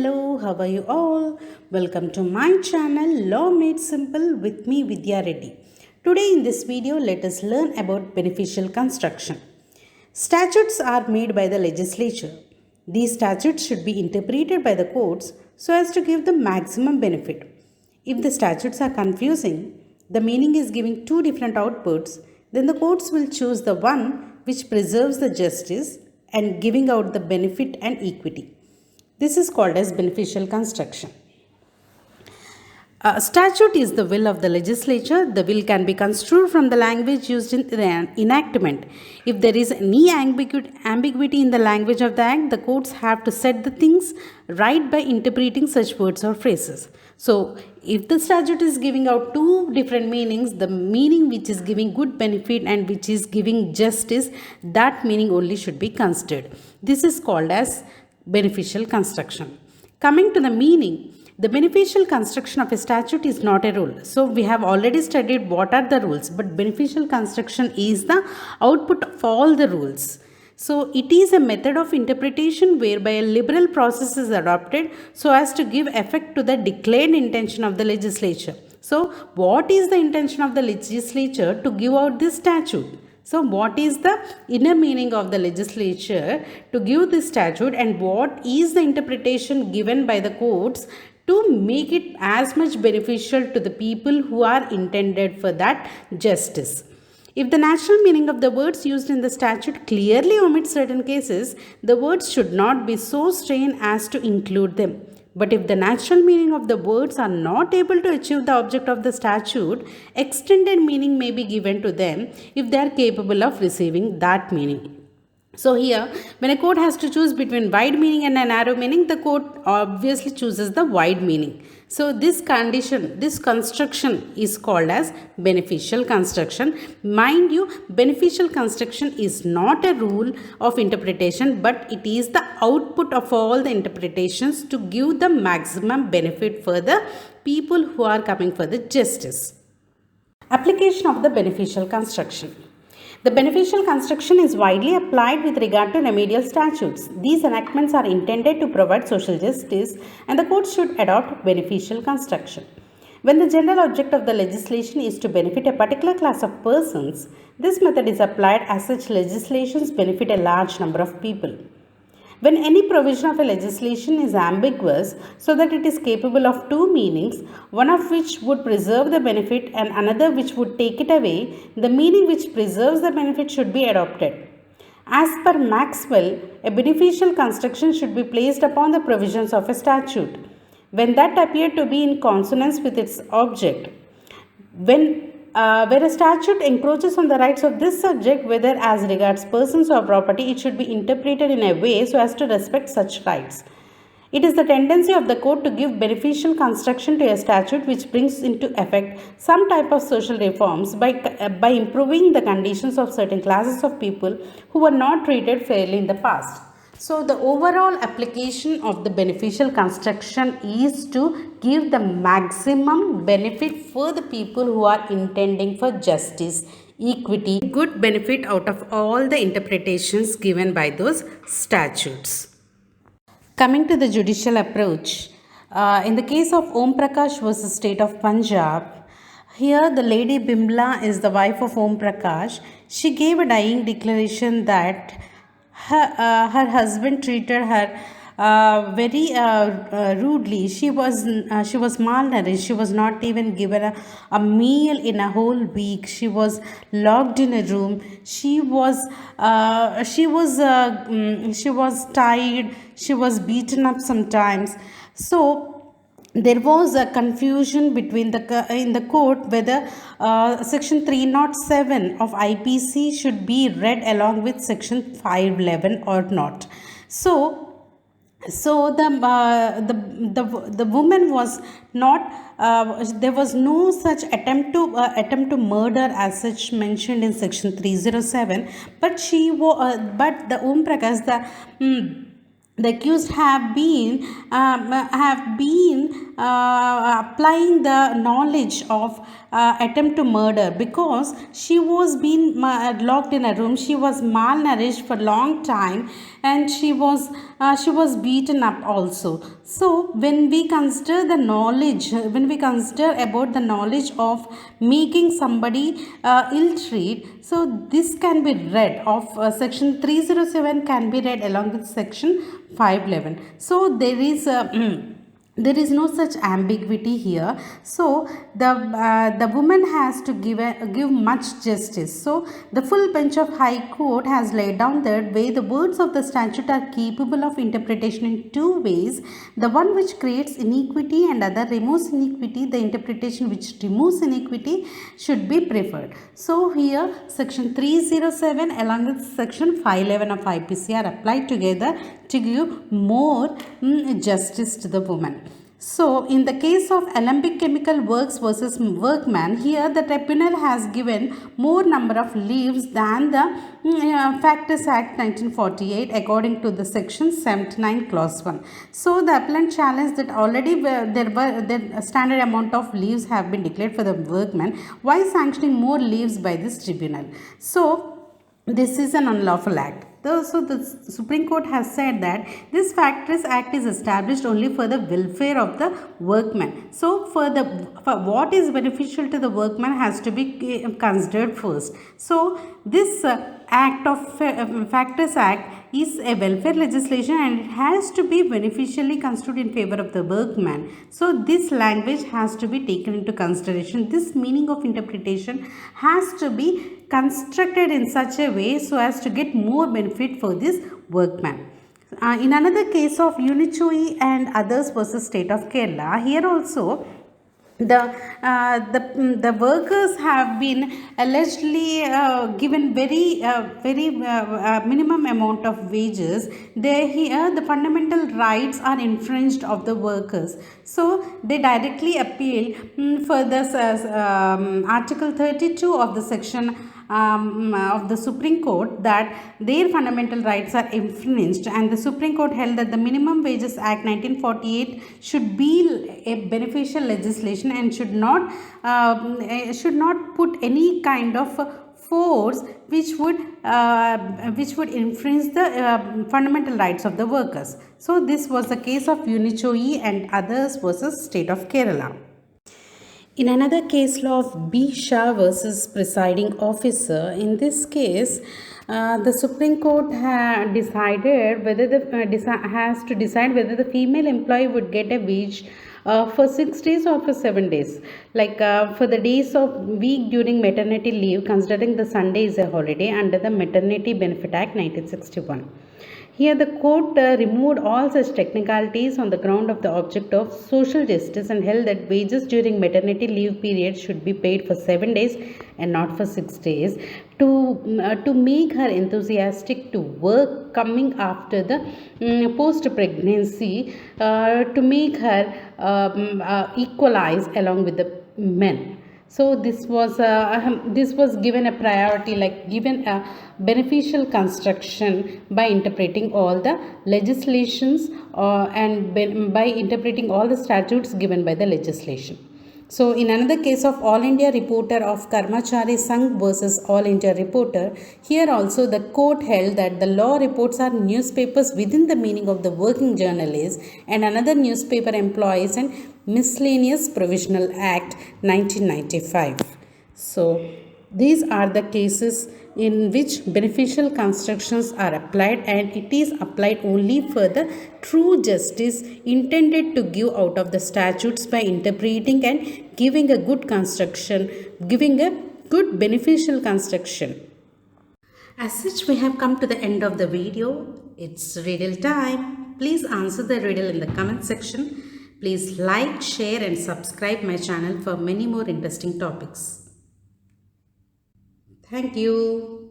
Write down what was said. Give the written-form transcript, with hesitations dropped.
Hello, how are you all? Welcome to my channel Law Made Simple with me Vidya Reddy. Today in this video, let us learn about beneficial construction. Statutes are made by the legislature. These statutes should be interpreted by the courts so as to give the maximum benefit. If the statutes are confusing, the meaning is giving two different outputs, then the courts will choose the one which preserves the justice and giving out the benefit and equity. This is called as beneficial construction. A statute is the will of the legislature. The will can be construed from the language used in the enactment. If there is any ambiguity in the language of the act, the courts have to set the things right by interpreting such words or phrases. So, if the statute is giving out two different meanings, the meaning which is giving good benefit and which is giving justice, that meaning only should be considered. This is called as beneficial construction. Coming to the meaning, the beneficial construction of a statute is not a rule. So we have already studied what are the rules, but beneficial construction is the output of all the rules. So it is a method of interpretation whereby a liberal process is adopted so as to give effect to the declared intention of the legislature. So what is the intention of the legislature to give out this statute? So what is the inner meaning of the legislature to give this statute, and what is the interpretation given by the courts to make it as much beneficial to the people who are intended for that justice? If the natural meaning of the words used in the statute clearly omits certain cases, the words should not be so strained as to include them. But if the natural meaning of the words are not able to achieve the object of the statute, extended meaning may be given to them if they are capable of receiving that meaning. So here, when a court has to choose between wide meaning and a narrow meaning, the court obviously chooses the wide meaning. So this construction is called as beneficial construction. Mind you, beneficial construction is not a rule of interpretation, but it is the output of all the interpretations to give the maximum benefit for the people who are coming for the justice. Application of the beneficial construction. The beneficial construction is widely applied with regard to remedial statutes. These enactments are intended to provide social justice, and the courts should adopt beneficial construction. When the general object of the legislation is to benefit a particular class of persons, this method is applied as such legislations benefit a large number of people. When any provision of a legislation is ambiguous so that it is capable of two meanings, one of which would preserve the benefit and another which would take it away, the meaning which preserves the benefit should be adopted. As per Maxwell, a beneficial construction should be placed upon the provisions of a statute when that appear to be in consonance with its object. Where a statute encroaches on the rights of this subject, whether as regards persons or property, it should be interpreted in a way so as to respect such rights. It is the tendency of the court to give beneficial construction to a statute which brings into effect some type of social reforms by improving the conditions of certain classes of people who were not treated fairly in the past. So the overall application of the beneficial construction is to give the maximum benefit for the people who are intending for justice, equity, good benefit out of all the interpretations given by those statutes. Coming to the judicial approach, in the case of Om Prakash versus State of Punjab, here the lady Bimla is the wife of Om Prakash. She gave a dying declaration that her husband treated her very rudely. She was malnourished. She was not even given a meal in a whole week. She was locked in a room. She was tired. She was beaten up sometimes. So there was a confusion between in the court whether section 307 of IPC should be read along with section 511 or not. So the woman was not. There was no such attempt to murder as such mentioned in section 307. But but the Om Prakash, the accused have been applying the knowledge of attempt to murder, because she was being locked in a room. She was malnourished for a long time, and she was beaten up also. So when we consider the knowledge, when we consider about the knowledge of making somebody ill-treat, so this can be read of section 307 can be read along with section 511. So there is a there is no such ambiguity here. So the woman has to give much justice. So the full bench of High Court has laid down that way the words of the statute are capable of interpretation in two ways: the one which creates iniquity and other removes iniquity. The interpretation which removes iniquity should be preferred. So here section 307 along with section 511 of IPC are applied together to give more justice to the woman. So, in the case of Alembic Chemical Works versus Workman, here the tribunal has given more number of leaves than the Factors Act 1948 according to the section 79 clause 1. So, the appellant challenged that already the standard amount of leaves have been declared for the workman. Why sanctioning more leaves by this tribunal? So, this is an unlawful act. So the Supreme Court has said that this Factors Act is established only for the welfare of the workman. So for what is beneficial to the workman has to be considered first. So this Act of Factors Act is a welfare legislation and it has to be beneficially construed in favor of the workman. So this language has to be taken into consideration. This meaning of interpretation has to be constructed in such a way so as to get more benefit for this workman. In another case of Unichui and others versus State of Kerala, here also the workers have been allegedly given very minimum amount of wages. Here the fundamental rights are infringed of the workers. So they directly appeal for this Article 32 of the section of the Supreme Court that their fundamental rights are infringed, and the Supreme Court held that the Minimum Wages Act 1948 should be a beneficial legislation and should not put any kind of force which would infringe the fundamental rights of the workers. So this was the case of Unichoi and others versus State of Kerala. In another case law of B. Shah versus presiding officer, in this case, the Supreme Court decided whether has to decide whether the female employee would get a wage for 6 days or for 7 days. Like for the days of week during maternity leave, considering the Sunday is a holiday under the Maternity Benefit Act 1961. Here the court removed all such technicalities on the ground of the object of social justice and held that wages during maternity leave period should be paid for 7 days and not for 6 days to make her enthusiastic to work coming after the post-pregnancy, to make her equalize along with the men. So this was given a priority, like given a beneficial construction by interpreting all the legislations and by interpreting all the statutes given by the legislation. So in another case of All India Reporter of Karmachari Sangh versus All India Reporter, here also the court held that the law reports are newspapers within the meaning of the working journalist and another newspaper employees and Miscellaneous Provisional Act 1995. So these are the cases in which beneficial constructions are applied, and it is applied only for the true justice intended to give out of the statutes by interpreting and giving a good construction, giving a good beneficial construction. As such, we have come to the end of the video. It's riddle time. Please answer the riddle in the comment section. Please like, share and subscribe my channel for many more interesting topics. Thank you.